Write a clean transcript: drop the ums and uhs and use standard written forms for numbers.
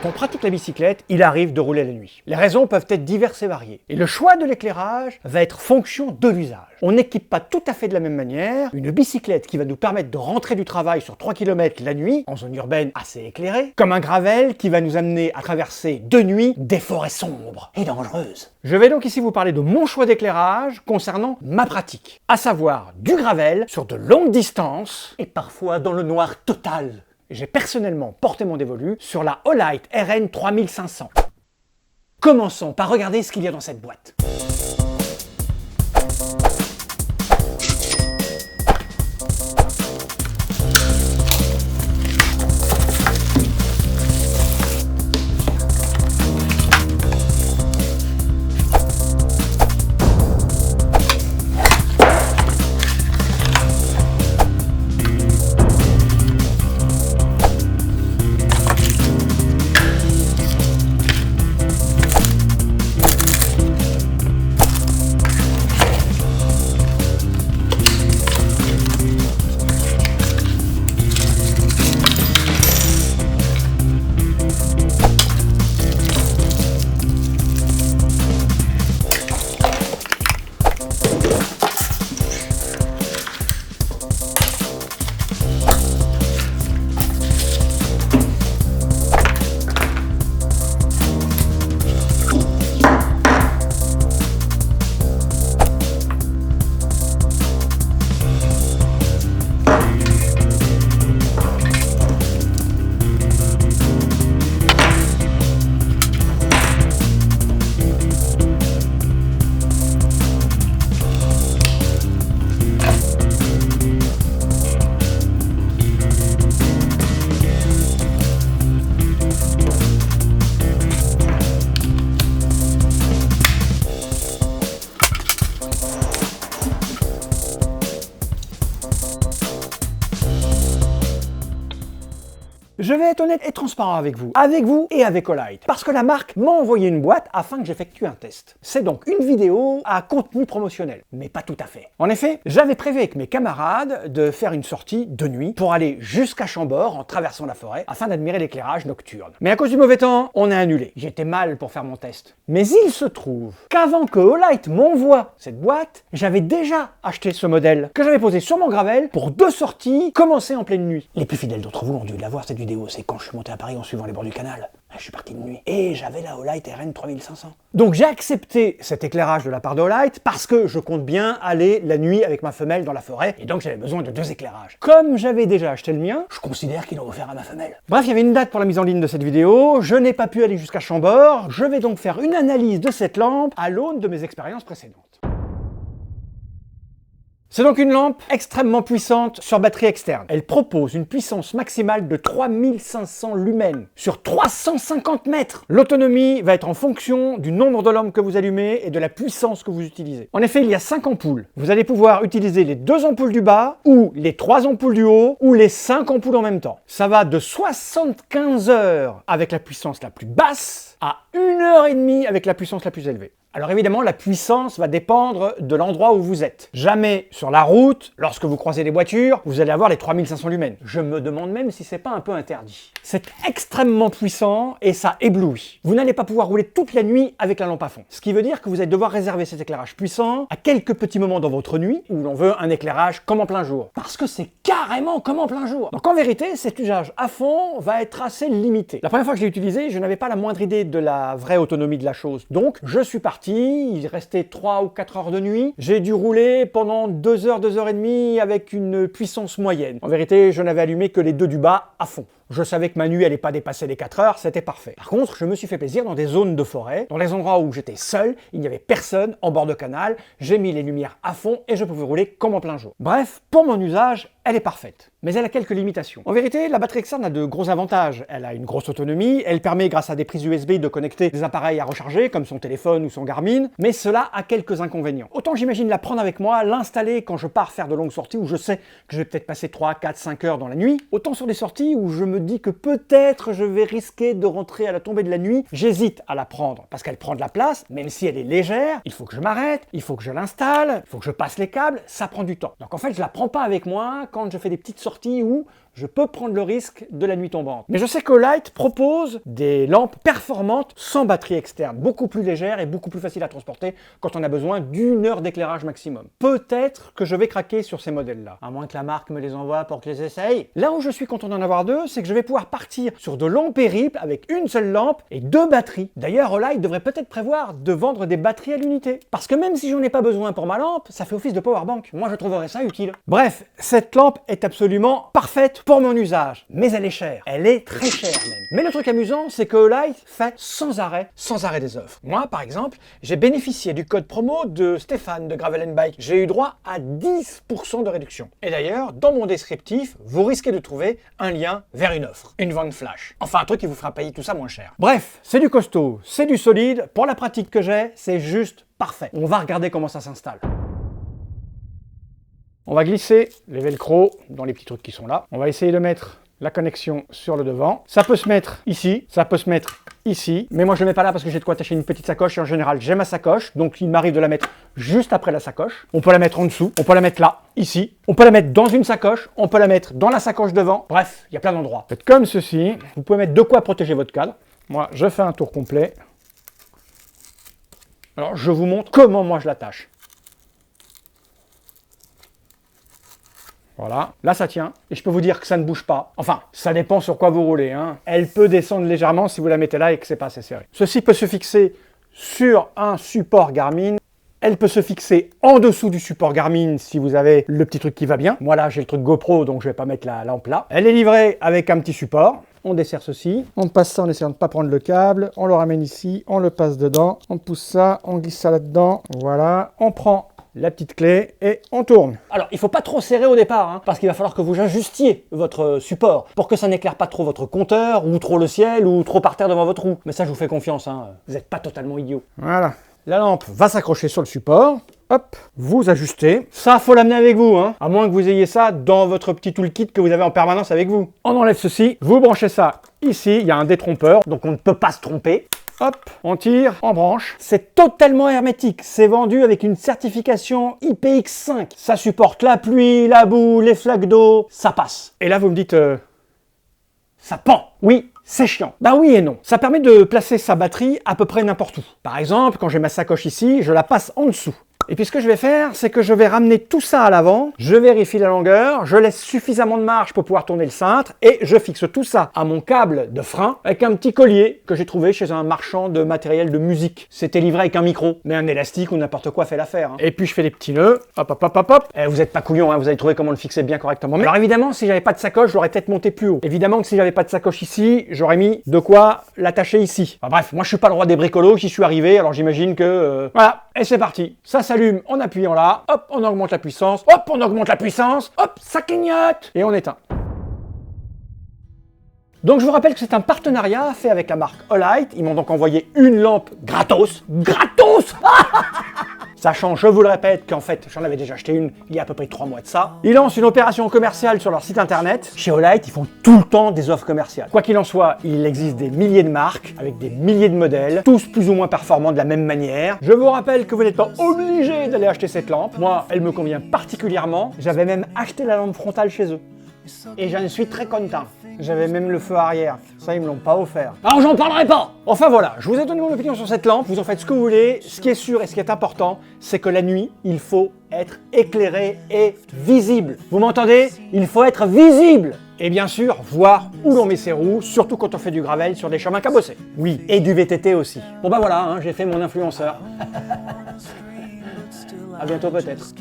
Quand on pratique la bicyclette, il arrive de rouler la nuit. Les raisons peuvent être diverses et variées. Et le choix de l'éclairage va être fonction de l'usage. On n'équipe pas tout à fait de la même manière une bicyclette qui va nous permettre de rentrer du travail sur 3 km la nuit, en zone urbaine assez éclairée, comme un gravel qui va nous amener à traverser de nuit des forêts sombres et dangereuses. Je vais donc ici vous parler de mon choix d'éclairage concernant ma pratique, à savoir du gravel sur de longues distances et parfois dans le noir total. J'ai personnellement porté mon dévolu sur la Olight RN 3500. Commençons par regarder ce qu'il y a dans cette boîte. Je vais être honnête et transparent avec vous et avec Olight, parce que la marque m'a envoyé une boîte afin que j'effectue un test. C'est donc une vidéo à contenu promotionnel, mais pas tout à fait. En effet, j'avais prévu avec mes camarades de faire une sortie de nuit pour aller jusqu'à Chambord en traversant la forêt afin d'admirer l'éclairage nocturne. Mais à cause du mauvais temps, on a annulé. J'étais mal pour faire mon test. Mais il se trouve qu'avant que Olight m'envoie cette boîte, j'avais déjà acheté ce modèle que j'avais posé sur mon gravel pour 2 sorties commencées en pleine nuit. Les plus fidèles d'entre vous ont dû la voir cette vidéo. C'est quand je suis monté à Paris en suivant les bords du canal. Je suis parti de nuit. Et j'avais la Olight RN 3500. Donc j'ai accepté cet éclairage de la part de Olight parce que je compte bien aller la nuit avec ma femelle dans la forêt. Et donc j'avais besoin de 2 éclairages. Comme j'avais déjà acheté le mien, je considère qu'il est offert à ma femelle. Bref, il y avait une date pour la mise en ligne de cette vidéo. Je n'ai pas pu aller jusqu'à Chambord. Je vais donc faire une analyse de cette lampe à l'aune de mes expériences précédentes. C'est donc une lampe extrêmement puissante sur batterie externe. Elle propose une puissance maximale de 3500 lumens sur 350 mètres. L'autonomie va être en fonction du nombre de lampes que vous allumez et de la puissance que vous utilisez. En effet, il y a 5 ampoules. Vous allez pouvoir utiliser les 2 ampoules du bas, ou les 3 ampoules du haut, ou les 5 ampoules en même temps. Ça va de 75 heures avec la puissance la plus basse à 1h30 avec la puissance la plus élevée. Alors évidemment, la puissance va dépendre de l'endroit où vous êtes. Jamais sur la route, lorsque vous croisez des voitures, vous allez avoir les 3500 lumens. Je me demande même si c'est pas un peu interdit. C'est extrêmement puissant et ça éblouit. Vous n'allez pas pouvoir rouler toute la nuit avec la lampe à fond. Ce qui veut dire que vous allez devoir réserver cet éclairage puissant à quelques petits moments dans votre nuit où l'on veut un éclairage comme en plein jour. Parce que c'est carrément comme en plein jour. Donc en vérité, cet usage à fond va être assez limité. La première fois que je l'ai utilisé, je n'avais pas la moindre idée de la vraie autonomie de la chose. Donc je suis parti. Il restait 3 ou 4 heures de nuit. J'ai dû rouler pendant 2 heures, 2 heures et demie avec une puissance moyenne. En vérité, je n'avais allumé que les 2 du bas à fond. Je savais que ma nuit allait pas dépasser les 4 heures, c'était parfait. Par contre, je me suis fait plaisir dans des zones de forêt, dans les endroits où j'étais seul, il n'y avait personne en bord de canal, j'ai mis les lumières à fond et je pouvais rouler comme en plein jour. Bref, pour mon usage, elle est parfaite. Mais elle a quelques limitations. En vérité, la batterie externe a de gros avantages. Elle a une grosse autonomie, elle permet grâce à des prises USB de connecter des appareils à recharger, comme son téléphone ou son Garmin, mais cela a quelques inconvénients. Autant j'imagine la prendre avec moi, l'installer quand je pars faire de longues sorties où je sais que je vais peut-être passer 3, 4, 5 heures dans la nuit, autant sur des sorties où je me dis que peut-être je vais risquer de rentrer à la tombée de la nuit, j'hésite à la prendre parce qu'elle prend de la place, même si elle est légère, il faut que je m'arrête, il faut que je l'installe, il faut que je passe les câbles, ça prend du temps. Donc en fait, je la prends pas avec moi quand je fais des petites sorties où je peux prendre le risque de la nuit tombante. Mais je sais qu'Olight propose des lampes performantes sans batterie externe, beaucoup plus légères et beaucoup plus faciles à transporter quand on a besoin d'1 heure d'éclairage maximum. Peut-être que je vais craquer sur ces modèles-là, à moins que la marque me les envoie pour que je les essaye. Là où je suis content d'en avoir deux, c'est que je vais pouvoir partir sur de longs périples avec une seule lampe et 2 batteries. D'ailleurs, Olight devrait peut-être prévoir de vendre des batteries à l'unité. Parce que même si j'en ai pas besoin pour ma lampe, ça fait office de powerbank. Moi, je trouverais ça utile. Bref, cette lampe est absolument parfaite pour mon usage. Mais elle est chère. Elle est très chère même. Mais le truc amusant, c'est que Olight fait sans arrêt des offres. Moi, par exemple, j'ai bénéficié du code promo de Stéphane de Gravel Bike. J'ai eu droit à 10% de réduction. Et d'ailleurs, dans mon descriptif, vous risquez de trouver un lien vers une offre. Une vente flash. Enfin, un truc qui vous fera payer tout ça moins cher. Bref, c'est du costaud, c'est du solide. Pour la pratique que j'ai, c'est juste parfait. On va regarder comment ça s'installe. On va glisser les velcro dans les petits trucs qui sont là. On va essayer de mettre la connexion sur le devant. Ça peut se mettre ici, ça peut se mettre ici, mais moi je ne le mets pas là parce que j'ai de quoi attacher une petite sacoche et en général j'ai ma sacoche, donc il m'arrive de la mettre juste après la sacoche. On peut la mettre en dessous, on peut la mettre là, ici, on peut la mettre dans une sacoche, on peut la mettre dans la sacoche devant, bref, il y a plein d'endroits. Faites comme ceci, vous pouvez mettre de quoi protéger votre cadre. Moi je fais un tour complet. Alors je vous montre comment moi je l'attache. Voilà, là ça tient, et je peux vous dire que ça ne bouge pas. Enfin, ça dépend sur quoi vous roulez, hein. Elle peut descendre légèrement si vous la mettez là et que c'est pas assez serré. Ceci peut se fixer sur un support Garmin. Elle peut se fixer en dessous du support Garmin si vous avez le petit truc qui va bien. Moi là j'ai le truc GoPro donc je vais pas mettre la lampe là. Elle est livrée avec un petit support. On desserre ceci, on passe ça en essayant de ne pas prendre le câble, on le ramène ici, on le passe dedans, on pousse ça, on glisse ça là-dedans, voilà, on prend la petite clé et on tourne. Alors il ne faut pas trop serrer au départ, hein, parce qu'il va falloir que vous ajustiez votre support pour que ça n'éclaire pas trop votre compteur, ou trop le ciel, ou trop par terre devant votre roue. Mais ça je vous fais confiance, hein, vous n'êtes pas totalement idiot. Voilà, la lampe va s'accrocher sur le support. Hop, vous ajustez. Ça, faut l'amener avec vous, hein. À moins que vous ayez ça dans votre petit toolkit que vous avez en permanence avec vous. On enlève ceci, vous branchez ça ici, il y a un détrompeur, donc on ne peut pas se tromper. Hop, on tire, on branche. C'est totalement hermétique. C'est vendu avec une certification IPX5. Ça supporte la pluie, la boue, les flaques d'eau. Ça passe. Et là, vous me dites... ça pend. Oui, c'est chiant. Bah oui et non. Ça permet de placer sa batterie à peu près n'importe où. Par exemple, quand j'ai ma sacoche ici, je la passe en dessous. Et puis ce que je vais faire, c'est que je vais ramener tout ça à l'avant, je vérifie la longueur, je laisse suffisamment de marge pour pouvoir tourner le cintre et je fixe tout ça à mon câble de frein avec un petit collier que j'ai trouvé chez un marchand de matériel de musique. C'était livré avec un micro, mais un élastique ou n'importe quoi fait l'affaire. Hein. Et puis je fais des petits nœuds, hop hop hop hop hop. Et vous êtes pas couillon, hein, vous avez trouvé comment le fixer bien correctement. Mais alors évidemment, si j'avais pas de sacoche, je l'aurais peut-être monté plus haut. Évidemment que si j'avais pas de sacoche ici, j'aurais mis de quoi l'attacher ici. Enfin bref, moi je suis pas le roi des bricolos, j'y suis arrivé, alors j'imagine que... Voilà, et c'est parti. Ça s'allume en appuyant là, hop, on augmente la puissance, hop, on augmente la puissance, hop, ça clignote, et on éteint. Donc je vous rappelle que c'est un partenariat fait avec la marque Olight. Ils m'ont donc envoyé une lampe gratos. Gratos. Sachant, je vous le répète, qu'en fait, j'en avais déjà acheté une il y a à peu près 3 mois de ça. Ils lancent une opération commerciale sur leur site internet. Chez Olight, ils font tout le temps des offres commerciales. Quoi qu'il en soit, il existe des milliers de marques, avec des milliers de modèles, tous plus ou moins performants de la même manière. Je vous rappelle que vous n'êtes pas obligé d'aller acheter cette lampe. Moi, elle me convient particulièrement. J'avais même acheté la lampe frontale chez eux. Et j'en suis très content. J'avais même le feu arrière. Ça, ils me l'ont pas offert. Alors, j'en parlerai pas. Enfin, voilà. Je vous ai donné mon opinion sur cette lampe. Vous en faites ce que vous voulez. Ce qui est sûr et ce qui est important, c'est que la nuit, il faut être éclairé et visible. Vous m'entendez? Il faut être visible. Et bien sûr, voir où l'on met ses roues, surtout quand on fait du gravel sur des chemins cabossés. Oui, et du VTT aussi. Bon bah voilà, hein, j'ai fait mon influenceur. À bientôt peut-être.